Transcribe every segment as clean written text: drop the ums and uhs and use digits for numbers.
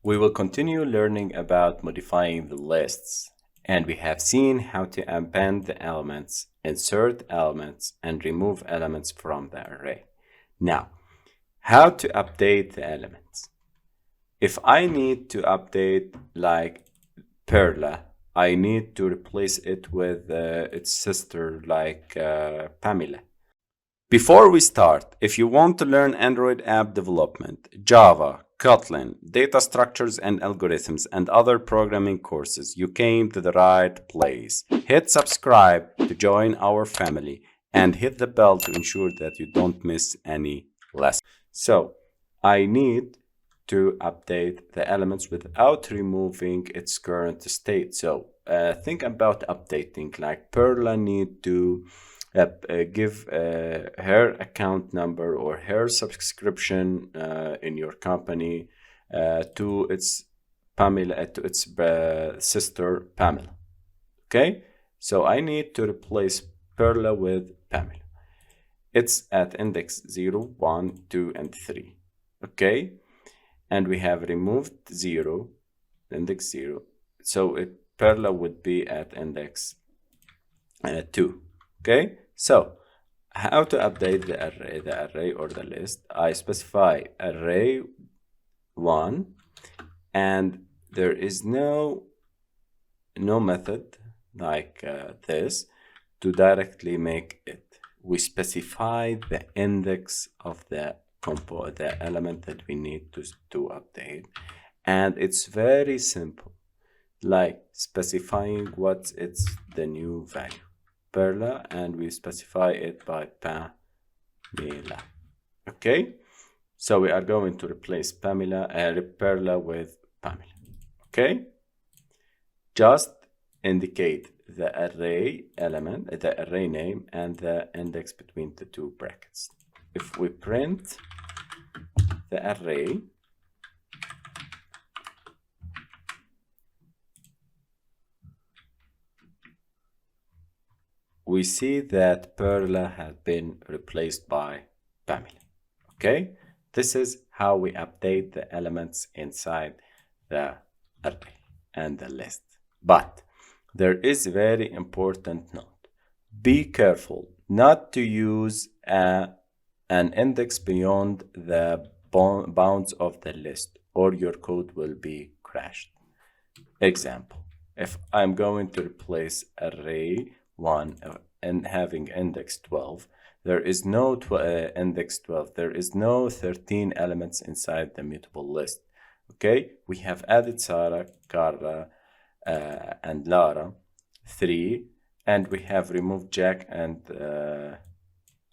We will continue learning about modifying the lists, and we have seen how to append the elements, insert elements, and remove elements from the array. Now, how to update the elements. If I need to update like Perla, I need to replace it with its sister like Pamela. Before we start, if you want to learn Android app development, Java, Kotlin, data structures and algorithms, and other programming courses, you came to the right place. Hit subscribe to join our family and hit the bell to ensure that you don't miss any lesson. So, I need to update the elements without removing its current state. So, think about updating, like Perla need to give her account number or her subscription in your company to its Pamela, to its sister Pamela. Okay, so I need to replace Perla with Pamela. It's at index 0, 1, 2, and 3. Okay, and we have removed 0, index 0. So Perla would be at index 2. Okay, so how to update the array or the list? I specify array 1, and there is no method like this to directly make it. We specify the index of the element that we need to update, and it's very simple, like specifying what's the new value. Perla, and we specify it by Pamela. Okay, so we are going to replace Perla with Pamela. Okay, just indicate the array element, the array name, and the index between the two brackets. If we print the array, we see that Perla has been replaced by Pamela. Okay, this is how we update the elements inside the array and the list. But there is a very important note. Be careful not to use an index beyond the bounds of the list, or your code will be crashed. Example, if I'm going to replace array 1 and having index 12, there is no index 12, there is no 13 elements inside the mutable list. Okay, we have added Sarah, Carla, and Lara, 3, and we have removed Jack and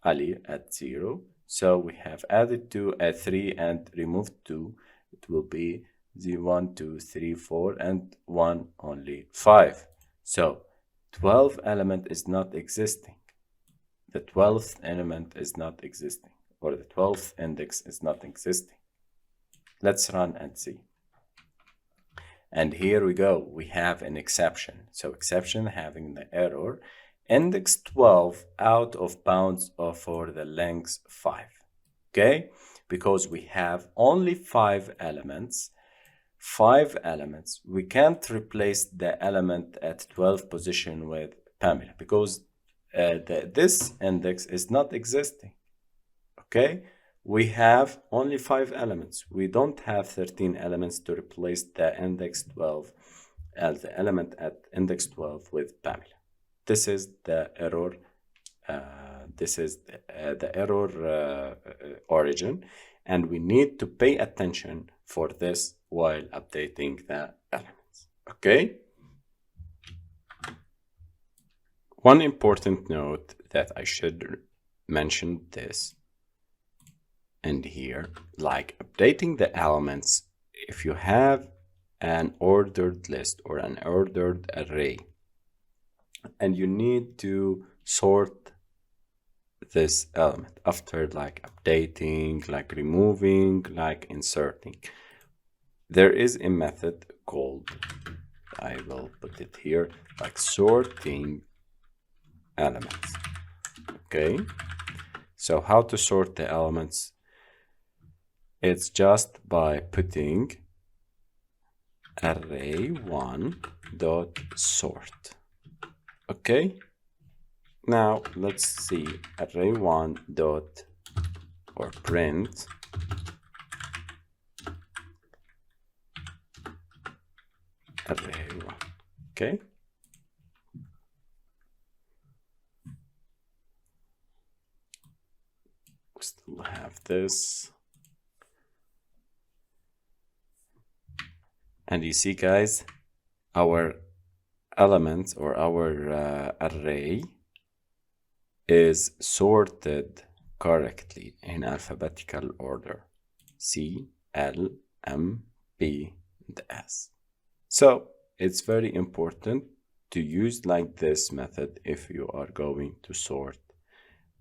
Ali at 0. So we have added 2 at 3 and removed 2. It will be 0, 1, 2, 3, 4, and 1 only 5. So 12 element is not existing. The 12th element is not existing, or the 12th index is not existing. Let's run and see. And here we go. We have an exception. So exception having the error index 12 out of bounds for the length 5. Okay, because we have only 5 elements. 5 elements, we can't replace the element at 12 position with Pamela because this index is not existing. Okay, we have only 5 elements. We don't have 13 elements to replace the index 12 as the element at index 12 with Pamela. This is the error. This is the error origin, and we need to pay attention for this while updating the elements. Okay. One important note that I should mention this and here, like updating the elements. If you have an ordered list or an ordered array, and you need to sort this element after like updating, like removing, like inserting, there is a method called, I will put it here, like sorting elements. Okay, so how to sort the elements? It's just by putting array1 dot sort. Okay, now let's see array1 dot or print array1. Okay, we still have this. And you see, guys, our element or our array is sorted correctly in alphabetical order: C, L, M, P, and S. So it's very important to use like this method if you are going to sort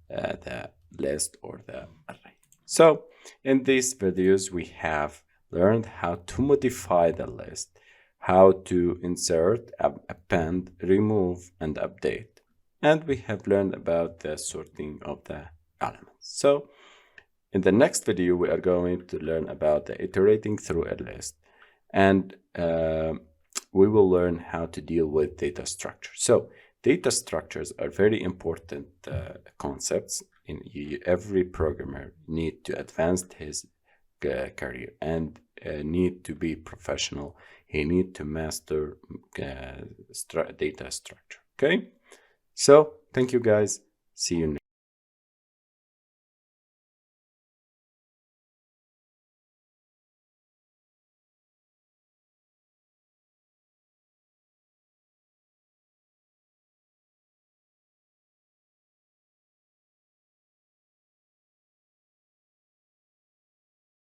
the list or the array. So in these videos, we have learned how to modify the list, how to insert, append, remove, and update. And we have learned about the sorting of the elements. So in the next video, we are going to learn about the iterating through a list, and we will learn how to deal with data structures. So data structures are very important concepts. Every programmer need to advance his career and need to be professional. He need to master data structure. Okay, so thank you guys. See you next.